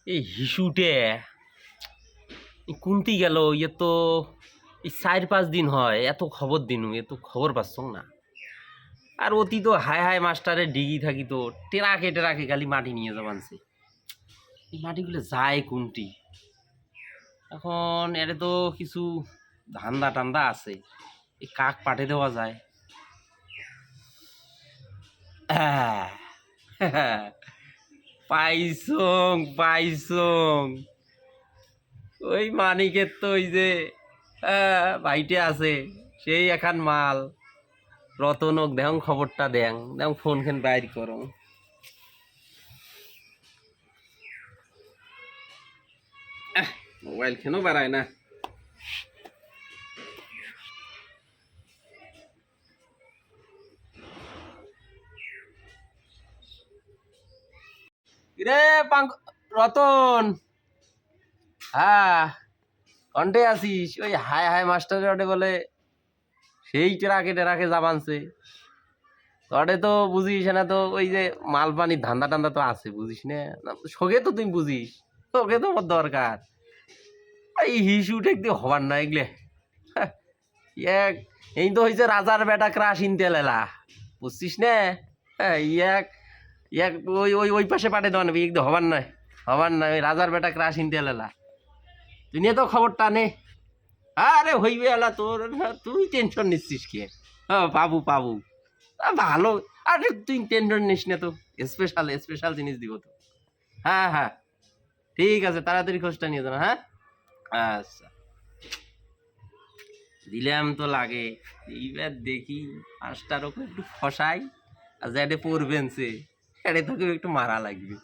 এই হিসুটে কুন্তি গেল ইয়ে তো এই 4-5 দিন হয় এত খবর দিনু এ তো খবর পাচ্ছ না। আর অতি তো হায় হায় মাস্টারের ডিগি থাকি তো টেরাকে টেরাকে খালি মাটি নিয়ে যাবানছে। এই মাটিগুলো যায় কোনটি এখন এর তো কিছু ধান্দা টান্দা আছে, এই কাক পাঠে দেওয়া যায়। পাইছং পাইছং ওই মানিকের তো ওই যে ভাইটে আছে সেই এখান মাল রতনক দেখ খবরটা দেন দেখ ফোন খেন বাইর করো। মোবাইল খেনও বাড়ায় না। রে রতন, হ্যাঁ কন্টে আসিস? ওই হায় হায় মাস্টার বলে সেই টেরাকে টেরাকে জাবানছে। তোরে তো বুঝিস না তো ওই যে মাল পানির ধান্দা টান্দা তো আছে বুঝিস না, সোগে তো তুই বুঝিস, তোকে তো আমার দরকার। এই হিসু ঠেক দিয়ে হবার না এগুলো। এক এই তো হয়েছে রাজার বেটা ক্রাশ ইনতে লেলা, বুঝছিস না? হ্যাঁ এক এক ওই ওই ওই পাশে পাঠে দেওয়া নেবে একদম হবার নয়, হবার নয়। ওই রাজার বেটা ক্রাশ ইনতে লেলা, তুই নিয়ে তো খবরটা নে। আরে হইবে এলা তোর, তুই টেনশন নিচ্ছিস কে? হ্যাঁ পাবু পাবু, ভালো। আরে তুই টেনশন নিস না তো, স্পেশাল স্পেশাল জিনিস দিব তো। হ্যাঁ হ্যাঁ ঠিক আছে, তাড়াতাড়ি খোঁজটা নিয়ে যাবো। হ্যাঁ আচ্ছা দিলাম তো লাগে। এইবার দেখি পাঁচটার ওপর একটু ফসাই, আর যেটা পড়বেন সে এটা তোকে একটু মারা লাগবে।